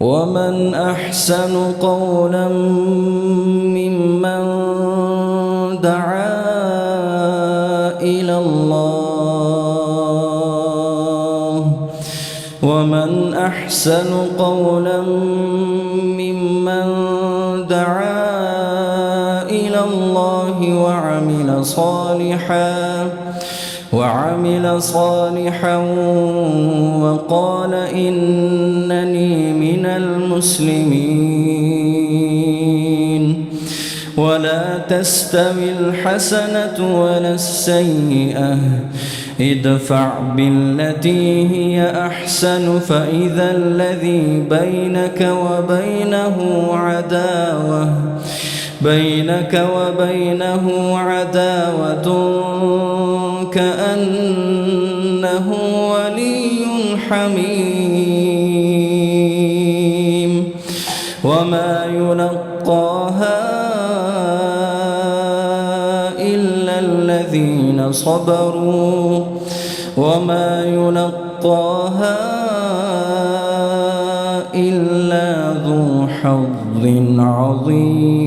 ومن أحسن قولا ممن دعا إلى الله ومن أحسن قولا ممن دعا إلى الله وعمل صالحا وقال إنني من المسلمين. ولا تستوي الحسنة ولا السيئة، ادفع بالتي هي أحسن فإذا الذي بينك وبينه عداوة كأنه ولي حميم. وما يلقاها إلا الذين صبروا وما يلقاها إلا ذو حظ عظيم.